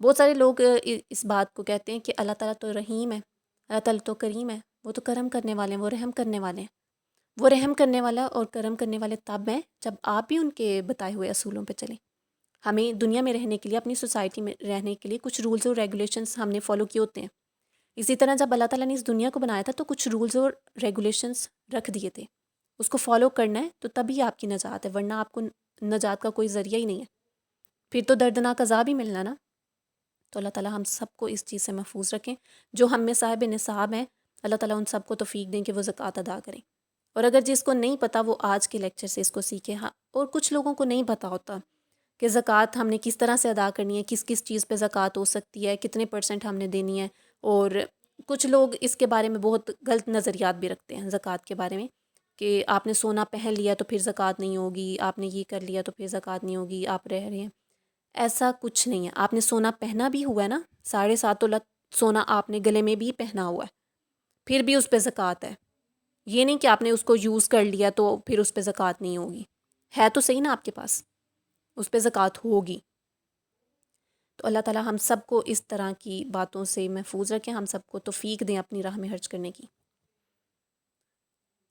بہت سارے لوگ اس بات کو کہتے ہیں کہ اللہ تعالیٰ تو رحیم ہے، اللہ تعالیٰ تو کریم ہے، وہ تو کرم کرنے والے ہیں، وہ رحم کرنے والے ہیں۔ وہ رحم کرنے والا اور کرم کرنے والے تب ہیں جب آپ بھی ان کے بتائے ہوئے اصولوں پہ چلیں۔ ہمیں دنیا میں رہنے کے لیے، اپنی سوسائٹی میں رہنے کے لیے کچھ رولز اور ریگولیشنز ہم نے فالو کیے ہوتے ہیں۔ اسی طرح جب اللہ تعالیٰ نے اس دنیا کو بنایا تھا تو کچھ رولز اور ریگولیشنز رکھ دیے تھے، اس کو فالو کرنا ہے تو تبھی آپ کی نجات ہے، ورنہ آپ کو نجات کا کوئی ذریعہ ہی نہیں ہے، پھر تو دردناک عذاب ہی ملنا نا۔ تو اللہ تعالیٰ ہم سب کو اس چیز سے محفوظ رکھیں۔ جو ہم میں صاحب نصاب ہیں، اللہ تعالیٰ ان سب کو توفیق دیں کہ وہ زکوٰۃ ادا کریں، اور اگر جس کو نہیں پتہ وہ آج کے لیکچر سے اس کو سیکھے۔ ہاں، اور کچھ لوگوں کو نہیں پتہ ہوتا کہ زکوٰۃ ہم نے کس طرح سے ادا کرنی ہے، کس کس چیز پہ زکوٰۃ ہو سکتی ہے، کتنے % ہم نے دینی ہے، اور کچھ لوگ اس کے بارے میں بہت غلط نظریات بھی رکھتے ہیں زکوٰۃ کے بارے میں، کہ آپ نے سونا پہن لیا تو پھر زکوٰۃ نہیں ہوگی، آپ نے یہ کر لیا تو پھر زکوٰۃ نہیں ہوگی، آپ رہ رہے ہیں۔ ایسا کچھ نہیں ہے۔ آپ نے سونا پہنا بھی ہوا ہے نا، 7.5 تولہ سونا آپ نے گلے میں بھی پہنا ہوا ہے، پھر بھی اس پہ زکوٰۃ ہے۔ یہ نہیں کہ آپ نے اس کو یوز کر لیا تو پھر اس پہ زکوٰۃ نہیں ہوگی، ہے تو صحیح نا آپ کے پاس، اس پہ زکوٰۃ ہوگی۔ تو اللہ تعالیٰ ہم سب کو اس طرح کی باتوں سے محفوظ رکھیں، ہم سب کو توفیق دیں اپنی راہ میں خرچ کرنے کی۔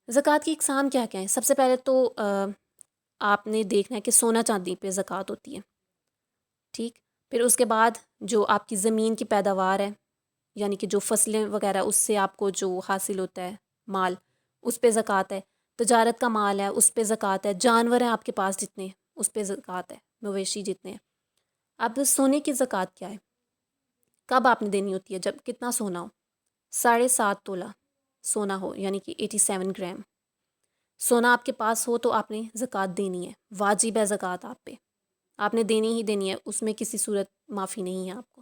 زکوٰۃ کی اقسام کیا کیا ہیں؟ سب سے پہلے تو آپ نے دیکھنا ہے کہ سونا چاندی پہ زکوٰۃ ہوتی ہے، ٹھیک۔ پھر اس کے بعد جو آپ کی زمین کی پیداوار ہے، یعنی کہ جو فصلیں وغیرہ اس سے آپ کو جو حاصل ہوتا ہے مال، اس پہ زکوٰۃ ہے۔ تجارت کا مال ہے، اس پہ زکوٰۃ ہے۔ جانور ہیں آپ کے پاس جتنے، اس پہ زکوٰۃ ہے، مویشی جتنے ہیں۔ اب سونے کی زکوٰۃ کیا ہے؟ کب آپ نے دینی ہوتی ہے؟ جب کتنا سونا ہو، 7.5 تولہ سونا ہو، یعنی کہ 87 گرام سونا آپ کے پاس ہو تو آپ نے زکوٰۃ دینی ہے، واجب ہے زکوٰۃ آپ پہ، آپ نے دینی ہی دینی ہے، اس میں کسی صورت معافی نہیں ہے آپ کو۔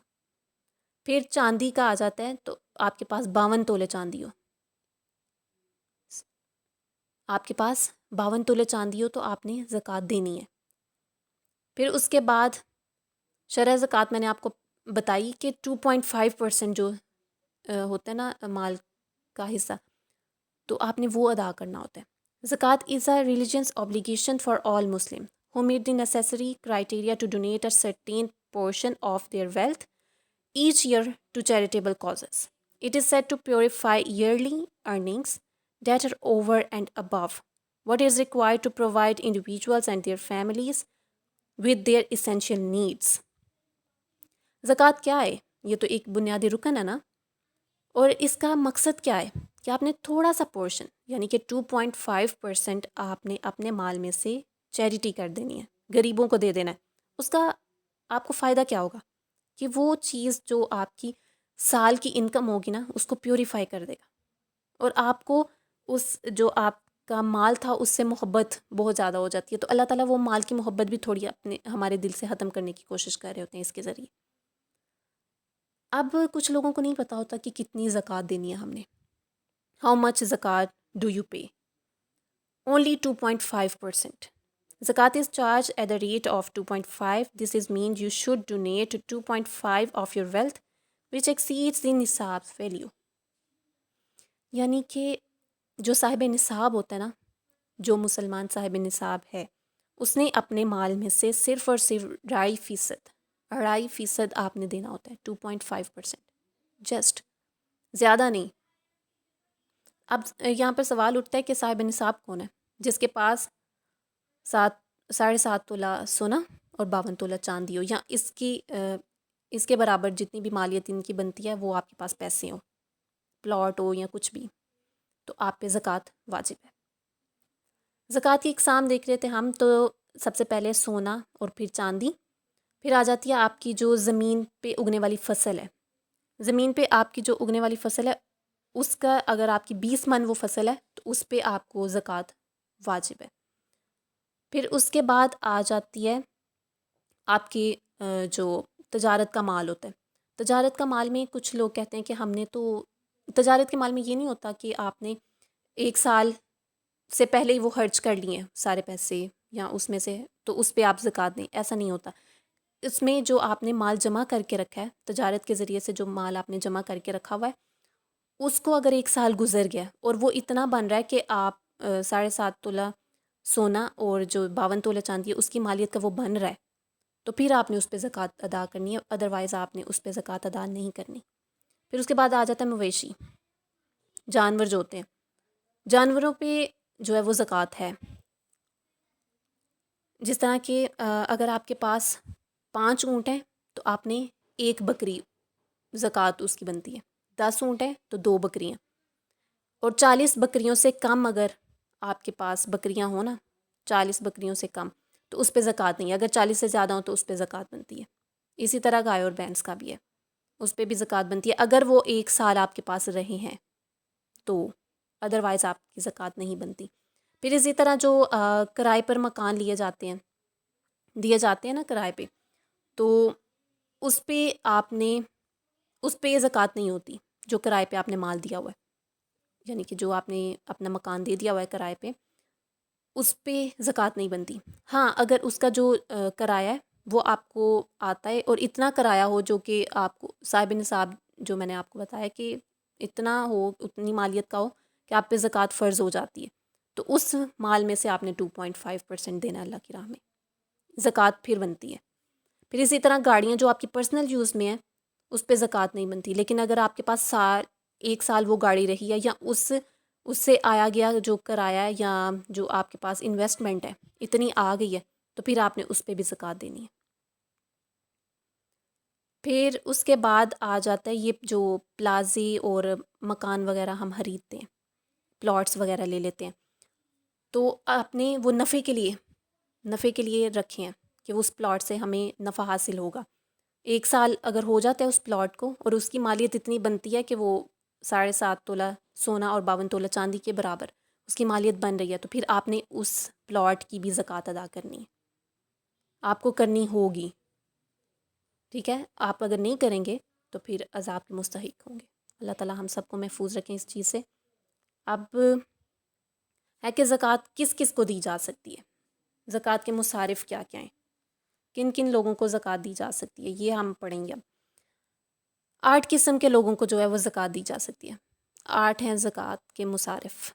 پھر چاندی کا آ جاتا ہے، تو آپ کے پاس 52 تولے چاندی ہو، آپ کے پاس 52 تولے چاندی ہو تو آپ نے زکوٰۃ دینی ہے۔ پھر اس کے بعد شرح زکوٰۃ میں نے آپ کو بتائی کہ 2.5% جو ہوتا ہے نا مال کا حصہ، تو آپ نے وہ ادا کرنا ہوتا ہے۔ Zakat is a religious obligation for all Muslim who meet the necessary criteria to donate a certain portion of their wealth each year to charitable causes. It is said to purify yearly earnings that are over and above what is required to provide individuals and their families with their essential needs. زکوٰۃ کیا ہے؟ یہ تو ایک بنیادی رکن ہے نا، اور اس کا مقصد کیا ہے کہ آپ نے تھوڑا سا پورشن، یعنی کہ 2.5% آپ نے اپنے مال میں سے چیریٹی کر دینی ہے، غریبوں کو دے دینا ہے۔ اس کا آپ کو فائدہ کیا ہوگا کہ وہ چیز جو آپ کی سال کی انکم ہوگی نا، اس کو پیوریفائی کر دے گا، اور آپ کو اس جو آپ کا مال تھا اس سے محبت بہت زیادہ ہو جاتی ہے۔ تو اللہ تعالیٰ وہ مال کی محبت بھی تھوڑی اپنے ہمارے دل سے ختم کرنے کی کوشش کر رہے ہوتے ہیں اس کے ذریعے۔ اب کچھ لوگوں کو نہیں پتہ ہوتا کہ کتنی زکوٰۃ دینی ہے ہم نے۔ ہاؤ مچ زکوٰۃ do you pay? Only 2.5%. Zakat is charged at the rate of 2.5. This is means you should donate 2.5 of your wealth, which exceeds the nisab value. یعنی کہ جو صاحب نصاب ہوتا ہے نا، جو مسلمان صاحب نصاب ہے، اس نے اپنے مال میں سے صرف اور صرف 2.5% آپ نے دینا ہوتا ہے، 2.5%، جسٹ، زیادہ نہیں۔ اب یہاں پر سوال اٹھتا ہے کہ صاحب نصاب کون ہے؟ جس کے پاس 7.5 تولہ سونا اور 52 تولہ چاندی ہو، یا اس کے برابر جتنی بھی مالیت ان کی بنتی ہے وہ آپ کے پاس پیسے ہوں، پلاٹ ہو یا کچھ بھی، تو آپ پہ زکوٰۃ واجب ہے۔ زکوٰۃ کی اقسام دیکھ رہے تھے ہم، تو سب سے پہلے سونا اور پھر چاندی، پھر آ جاتی ہے آپ کی جو زمین پہ اگنے والی فصل ہے۔ زمین پہ آپ کی جو اگنے والی فصل ہے، اس کا اگر آپ کی 20 من وہ فصل ہے تو اس پہ آپ کو زکوٰۃ واجب ہے۔ پھر اس کے بعد آ جاتی ہے آپ کی جو تجارت کا مال ہوتا ہے۔ تجارت کا مال میں کچھ لوگ کہتے ہیں کہ ہم نے تو تجارت کے مال میں یہ نہیں ہوتا کہ آپ نے 1 سال سے پہلے ہی وہ خرچ کر لیے ہیں سارے پیسے، یا اس میں سے تو اس پہ آپ زکوٰۃ دیں، ایسا نہیں ہوتا۔ اس میں جو آپ نے مال جمع کر کے رکھا ہے، تجارت کے ذریعے سے جو مال آپ نے جمع کر کے رکھا ہوا ہے، اس کو اگر 1 سال گزر گیا اور وہ اتنا بن رہا ہے کہ آپ 7.5 تولہ سونا اور جو 52 تولہ چاندی ہے اس کی مالیت کا وہ بن رہا ہے، تو پھر آپ نے اس پہ زکوٰۃ ادا کرنی ہے، ادروائز آپ نے اس پہ زکوٰۃ ادا نہیں کرنی۔ پھر اس کے بعد آ جاتا ہے مویشی، جانور جو ہوتے ہیں، جانوروں پہ جو ہے وہ زکوٰۃ ہے۔ جس طرح کہ اگر آپ کے پاس 5 اونٹ ہیں تو آپ نے 1 بکری زکوٰۃ اس کی بنتی ہے، 10 اونٹ ہیں تو 2 بکریاں، اور 40 بکریوں سے کم اگر آپ کے پاس بکریاں ہوں نا، 40 بکریوں سے کم، تو اس پہ زکوٰۃ نہیں ہے۔ اگر 40 سے زیادہ ہوں تو اس پہ زکوٰۃ بنتی ہے۔ اسی طرح گائے اور بھینس کا بھی ہے، اس پہ بھی زکوٰۃ بنتی ہے اگر وہ 1 سال آپ کے پاس رہے ہیں تو، ادروائز آپ کی زکوٰۃ نہیں بنتی۔ پھر اسی طرح جو کرائے پر مکان دیے جاتے ہیں نا کرائے پہ، تو اس پہ آپ نے، اس پہ زکوٰۃ نہیں ہوتی جو کرائے پہ آپ نے مال دیا ہوا ہے، یعنی کہ جو آپ نے اپنا مکان دے دیا ہوا ہے کرائے پہ، اس پہ زکوٰۃ نہیں بنتی۔ ہاں اگر اس کا جو کرایہ ہے وہ آپ کو آتا ہے اور اتنا کرایہ ہو جو کہ آپ کو صاحب نصاب، جو میں نے آپ کو بتایا کہ اتنا ہو، اتنی مالیت کا ہو کہ آپ پہ زکوٰۃ فرض ہو جاتی ہے، تو اس مال میں سے آپ نے 2.5% دینا اللہ کی راہ میں، زکوٰۃ پھر بنتی ہے۔ پھر اسی طرح گاڑیاں جو آپ کی پرسنل یوز میں ہیں اس پہ زکوٰۃ نہیں بنتی، لیکن اگر آپ کے پاس 1 سال وہ گاڑی رہی ہے، یا اس سے آیا گیا جو کرایہ ہے، یا جو آپ کے پاس انویسٹمنٹ ہے اتنی آ گئی ہے، تو پھر آپ نے اس پہ بھی زکوٰۃ دینی ہے۔ پھر اس کے بعد آ جاتا ہے یہ جو پلازے اور مکان وغیرہ ہم خریدتے ہیں، پلاٹس وغیرہ لے لیتے ہیں، تو آپ نے وہ نفع کے لیے رکھے ہیں کہ اس پلاٹ سے ہمیں نفع حاصل ہوگا۔ 1 سال اگر ہو جاتا ہے اس پلاٹ کو اور اس کی مالیت اتنی بنتی ہے کہ وہ 7.5 تولہ سونا اور 52 تولہ چاندی کے برابر اس کی مالیت بن رہی ہے، تو پھر آپ نے اس پلاٹ کی بھی زکوٰۃ ادا کرنی ہے، آپ کو کرنی ہوگی، ٹھیک ہے؟ آپ اگر نہیں کریں گے تو پھر عذاب کے مستحق ہوں گے۔ اللہ تعالیٰ ہم سب کو محفوظ رکھیں اس چیز سے۔ اب ہے کہ زکوٰۃ کس کس کو دی جا سکتی ہے، زکوٰۃ کے مصارف کیا کیا ہیں، کن کن لوگوں کو زکوٰۃ دی جا سکتی ہے، یہ ہم پڑھیں گے اب۔ 8 قسم کے لوگوں کو جو ہے وہ زکوٰۃ دی جا سکتی ہے۔ 8 ہیں زکوٰۃ کے مصارف۔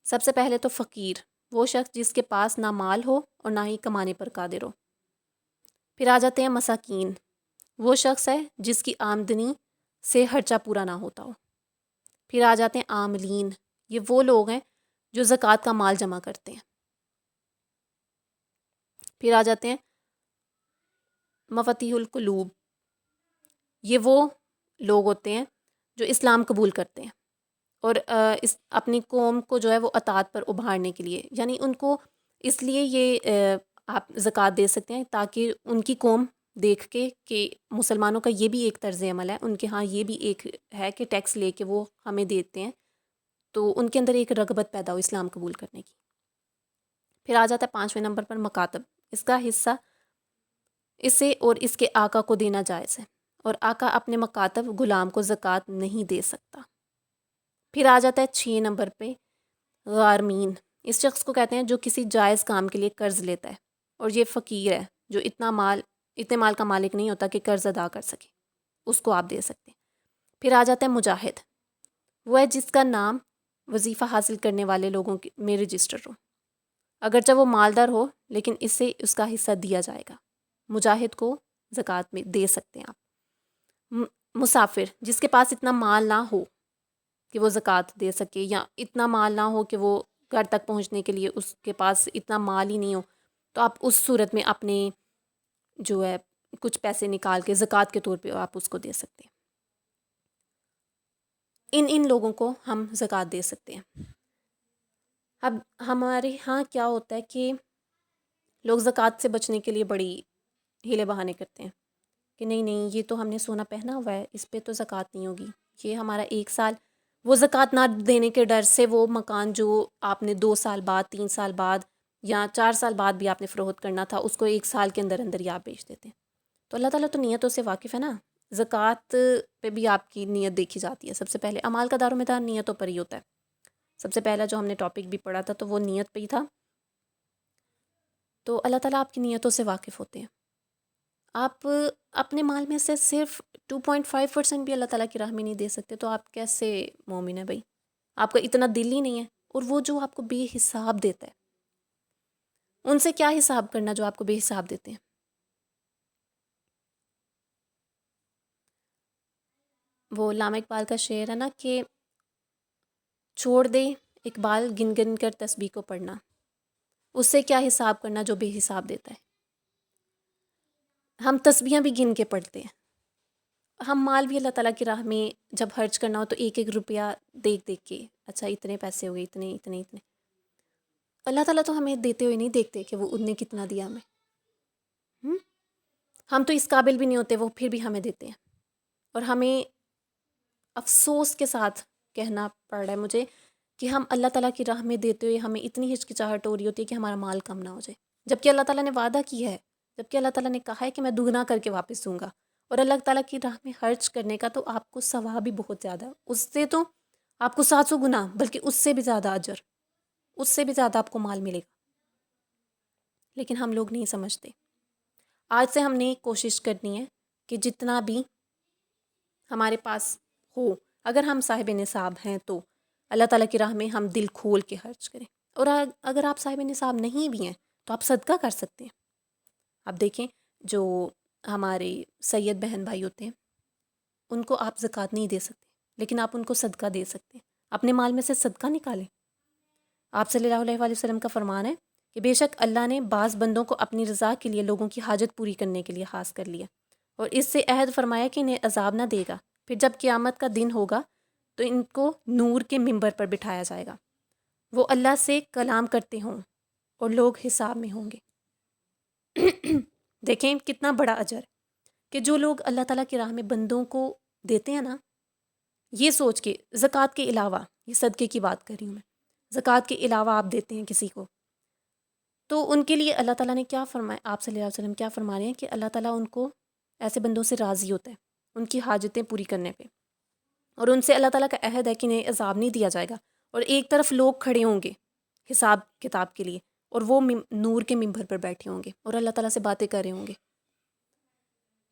سب سے پہلے تو فقیر، وہ شخص جس کے پاس نہ مال ہو اور نہ ہی کمانے پر قادر ہو۔ پھر آ جاتے ہیں مساکین، وہ شخص ہے جس کی آمدنی سے خرچہ پورا نہ ہوتا ہو۔ پھر آ جاتے ہیں عاملین، یہ وہ لوگ ہیں جو زکوٰۃ کا مال جمع کرتے ہیں۔ پھر آ جاتے ہیں مفاتیح القلوب، یہ وہ لوگ ہوتے ہیں جو اسلام قبول کرتے ہیں اور اپنی قوم کو جو ہے وہ اطاعت پر ابھارنے کے لیے، یعنی ان کو اس لیے یہ آپ زکوٰۃ دے سکتے ہیں تاکہ ان کی قوم دیکھ کے کہ مسلمانوں کا یہ بھی ایک طرز عمل ہے، ان کے ہاں یہ بھی ایک ہے کہ ٹیکس لے کے وہ ہمیں دیتے ہیں، تو ان کے اندر ایک رغبت پیدا ہو اسلام قبول کرنے کی۔ پھر آ جاتا ہے 5ویں نمبر پر مکاتب، اس کا حصہ اسے اور اس کے آقا کو دینا جائز ہے، اور آقا اپنے مکاتب غلام کو زکوٰۃ نہیں دے سکتا۔ پھر آ جاتا ہے 6 نمبر پہ غارمین، اس شخص کو کہتے ہیں جو کسی جائز کام کے لیے قرض لیتا ہے اور یہ فقیر ہے، جو اتنے مال کا مالک نہیں ہوتا کہ قرض ادا کر سکے، اس کو آپ دے سکتے ہیں۔ پھر آ جاتا ہے مجاہد، وہ ہے جس کا نام وظیفہ حاصل کرنے والے لوگوں میں رجسٹر ہو، اگرچہ وہ مالدار ہو لیکن اس سے اس کا حصہ دیا جائے گا، مجاہد کو زکوٰۃ میں دے سکتے ہیں آپ۔ مسافر، جس کے پاس اتنا مال نہ ہو کہ وہ زکوٰۃ دے سکے، یا اتنا مال نہ ہو کہ وہ گھر تک پہنچنے کے لیے اس کے پاس اتنا مال ہی نہیں ہو، تو آپ اس صورت میں اپنے جو ہے کچھ پیسے نکال کے زکوٰۃ کے طور پہ آپ اس کو دے سکتے ہیں۔ ان لوگوں کو ہم زکوٰۃ دے سکتے ہیں۔ اب ہمارے ہاں کیا ہوتا ہے کہ لوگ زکوٰۃ سے بچنے کے لیے بڑی ہیلے بہانے کرتے ہیں کہ نہیں یہ تو ہم نے سونا پہنا ہوا ہے، اس پہ تو زکوٰۃ نہیں ہوگی، یہ ہمارا 1 سال، وہ زکوٰۃ نہ دینے کے ڈر سے وہ مکان جو آپ نے 2 سال بعد، 3 سال بعد یا 4 سال بعد بھی آپ نے فروخت کرنا تھا، اس کو 1 سال کے اندر اندر ہی آپ بیچ دیتے ہیں۔ تو اللہ تعالیٰ تو نیتوں سے واقف ہے نا، زکوٰۃ پہ بھی آپ کی نیت دیکھی جاتی ہے۔ سب سے پہلے اعمال کا دار و مدار نیتوں پر ہی ہوتا ہے۔ سب سے پہلا جو ہم نے ٹاپک بھی پڑھا تھا تو وہ نیت پہ ہی تھا، تو اللہ تعالیٰ آپ کی نیتوں سے واقف ہوتے ہیں۔ آپ اپنے مال میں سے صرف 2.5% بھی اللہ تعالیٰ کی راہ میں نہیں دے سکتے، تو آپ کیسے مومن ہیں بھائی؟ آپ کا اتنا دل ہی نہیں ہے۔ اور وہ جو آپ کو بے حساب دیتا ہے، ان سے کیا حساب کرنا جو آپ کو بے حساب دیتے ہیں؟ وہ علامہ اقبال کا شعر ہے نا کہ چھوڑ دے اقبال گن گن کر تسبیح کو پڑھنا، اس سے کیا حساب کرنا جو بے حساب دیتا ہے۔ ہم تسبیحاں بھی گن کے پڑھتے ہیں، ہم مال بھی اللہ تعالیٰ کی راہ میں جب خرچ کرنا ہو تو ایک ایک روپیہ دیکھ دیکھ کے، اچھا اتنے پیسے ہو گئے، اتنے اتنے اتنے۔ اللہ تعالیٰ تو ہمیں دیتے ہوئے نہیں دیکھتے کہ وہ انہیں کتنا دیا ہمیں۔ ہم تو اس قابل بھی نہیں ہوتے، وہ پھر بھی ہمیں دیتے ہیں۔ اور ہمیں افسوس کے ساتھ کہنا پڑ رہا ہے مجھے کہ ہم اللہ تعالیٰ کی راہ میں دیتے ہوئے ہمیں اتنی ہچکچاہٹ ہو رہی ہوتی ہے کہ ہمارا مال کم نہ ہو جائے، جبکہ اللہ تعالیٰ نے وعدہ کیا ہے، جبکہ اللہ تعالیٰ نے کہا ہے کہ میں دگنا کر کے واپس دوں گا۔ اور اللہ تعالیٰ کی راہ میں خرچ کرنے کا تو آپ کو ثواب بھی بہت زیادہ ہے، اس سے تو آپ کو 700 گنا، بلکہ اس سے بھی زیادہ اجر، اس سے بھی زیادہ آپ کو مال ملے گا۔ لیکن ہم لوگ نہیں سمجھتے۔ آج سے ہم نے کوشش کرنی ہے کہ جتنا بھی ہمارے پاس ہو، اگر ہم صاحب نصاب ہیں تو اللہ تعالیٰ کی راہ میں ہم دل کھول کے خرچ کریں، اور اگر آپ صاحب نصاب نہیں بھی ہیں تو آپ صدقہ کر سکتے ہیں۔ اب دیکھیں جو ہمارے سید بہن بھائی ہوتے ہیں ان کو آپ زکوٰۃ نہیں دے سکتے، لیکن آپ ان کو صدقہ دے سکتے ہیں، اپنے مال میں سے صدقہ نکالیں۔ آپ صلی اللہ علیہ وآلہ وسلم کا فرمان ہے کہ بے شک اللہ نے بعض بندوں کو اپنی رضا کے لیے لوگوں کی حاجت پوری کرنے کے لیے خاص کر لیا، اور اس سے عہد فرمایا کہ انہیں عذاب نہ دے گا، پھر جب قیامت کا دن ہوگا تو ان کو نور کے ممبر پر بٹھایا جائے گا، وہ اللہ سے کلام کرتے ہوں اور لوگ حساب میں ہوں گے۔ دیکھیں کتنا بڑا اجر ہے کہ جو لوگ اللہ تعالیٰ کی راہ میں بندوں کو دیتے ہیں نا، یہ سوچ کے زکوٰۃ کے علاوہ، یہ صدقے کی بات کر رہی ہوں میں، زکوٰۃ کے علاوہ آپ دیتے ہیں کسی کو، تو ان کے لیے اللہ تعالیٰ نے کیا فرمایا، آپ صلی اللہ علیہ وسلم کیا فرما رہے ہیں کہ اللہ تعالیٰ ان کو ایسے بندوں سے راضی ہوتا ہے ان کی حاجتیں پوری کرنے پہ، اور ان سے اللہ تعالیٰ کا عہد ہے کہ انہیں عذاب نہیں دیا جائے گا، اور ایک طرف لوگ کھڑے ہوں گے حساب کتاب کے لیے، اور وہ نور کے ممبر پر بیٹھے ہوں گے اور اللہ تعالیٰ سے باتیں کر رہے ہوں گے۔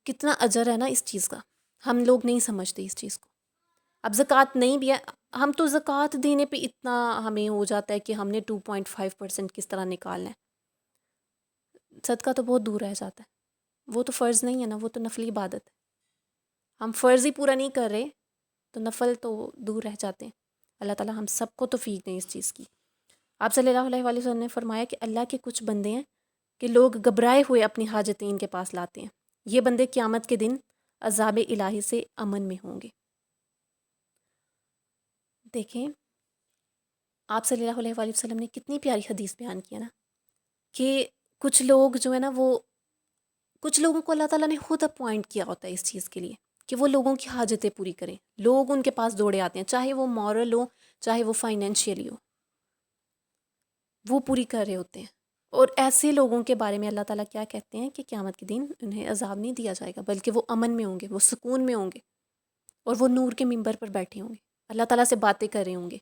کتنا اجر ہے نا اس چیز کا، ہم لوگ نہیں سمجھتے اس چیز کو۔ اب زکوٰۃ نہیں بھی ہے، ہم تو زکوٰۃ دینے پہ اتنا ہمیں ہو جاتا ہے کہ ہم نے 2.5% کس طرح نکالنا ہے، صدقہ تو بہت دور رہ جاتا ہے، وہ تو فرض نہیں ہے نا، وہ تو نفلی عبادت ہے، ہم فرض ہی پورا نہیں کر رہے تو نفل تو دور رہ جاتے ہیں۔ اللہ تعالیٰ ہم سب کو توفیق دیں اس چیز کی۔ آپ صلی اللہ علیہ وآلہ وسلم نے فرمایا کہ اللہ کے کچھ بندے ہیں کہ لوگ گھبرائے ہوئے اپنی حاجتیں ان کے پاس لاتے ہیں، یہ بندے قیامت کے دن عذاب الہی سے امن میں ہوں گے۔ دیکھیں آپ صلی اللہ علیہ وآلہ وسلم نے کتنی پیاری حدیث بیان کیا نا کہ کچھ لوگ جو ہے نا، وہ کچھ لوگوں کو اللہ تعالیٰ نے خود اپوائنٹ کیا ہوتا ہے اس چیز کے لیے کہ وہ لوگوں کی حاجتیں پوری کریں، لوگ ان کے پاس دوڑے آتے ہیں، چاہے وہ مورل ہو چاہے وہ فائنینشیلی ہو، وہ پوری کر رہے ہوتے ہیں۔ اور ایسے لوگوں کے بارے میں اللہ تعالیٰ کیا کہتے ہیں کہ قیامت کے دن انہیں عذاب نہیں دیا جائے گا، بلکہ وہ امن میں ہوں گے، وہ سکون میں ہوں گے، اور وہ نور کے ممبر پر بیٹھے ہوں گے، اللہ تعالیٰ سے باتیں کر رہے ہوں گے۔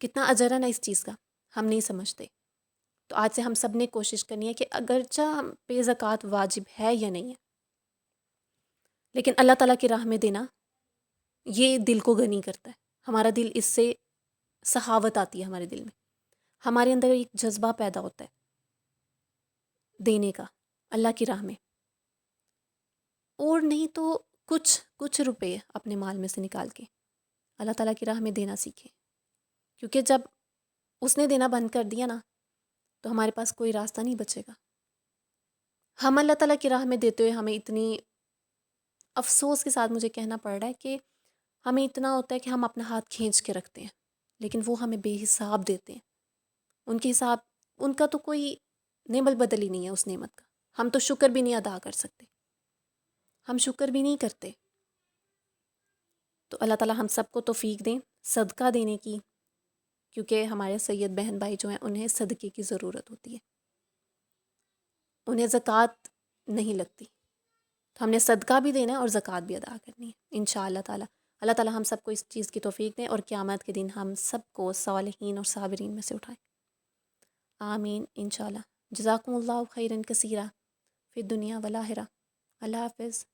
کتنا اجر ہے نا اس چیز کا، ہم نہیں سمجھتے۔ تو آج سے ہم سب نے کوشش کرنی ہے کہ اگرچہ ہم پہ زکوٰۃ واجب ہے یا نہیں ہے، لیکن اللہ تعالیٰ کی راہ میں دینا یہ دل کو غنی کرتا ہے، ہمارا دل اس سے سخاوت آتی ہے، ہمارے دل میں، ہمارے اندر ایک جذبہ پیدا ہوتا ہے دینے کا اللہ کی راہ میں، اور نہیں تو کچھ روپے اپنے مال میں سے نکال کے اللہ تعالیٰ کی راہ میں دینا سیکھیں، کیونکہ جب اس نے دینا بند کر دیا نا تو ہمارے پاس کوئی راستہ نہیں بچے گا۔ ہم اللہ تعالیٰ کی راہ میں دیتے ہوئے ہمیں اتنی افسوس کے ساتھ مجھے کہنا پڑ رہا ہے کہ ہمیں اتنا ہوتا ہے کہ ہم اپنا ہاتھ کھینچ کے رکھتے ہیں، لیکن وہ ہمیں بے حساب دیتے ہیں، ان کے حساب، ان کا تو کوئی نعمت بدل ہی نہیں ہے اس نعمت کا، ہم تو شکر بھی نہیں ادا کر سکتے، ہم شکر بھی نہیں کرتے۔ تو اللہ تعالیٰ ہم سب کو توفیق دیں صدقہ دینے کی، کیونکہ ہمارے سید بہن بھائی جو ہیں انہیں صدقے کی ضرورت ہوتی ہے، انہیں زکوٰۃ نہیں لگتی، تو ہم نے صدقہ بھی دینا ہے اور زکوٰۃ بھی ادا کرنی ہے انشاءاللہ تعالیٰ۔ اللہ تعالیٰ ہم سب کو اس چیز کی توفیق دیں اور قیامت کے دن ہم سب کو صالحین اور صابرین میں سے اٹھائیں، آمین انشاءاللہ۔ جزاکم اللہ خیرا کثیرا فی الدنیا والآخرہ۔ اللہ حافظ۔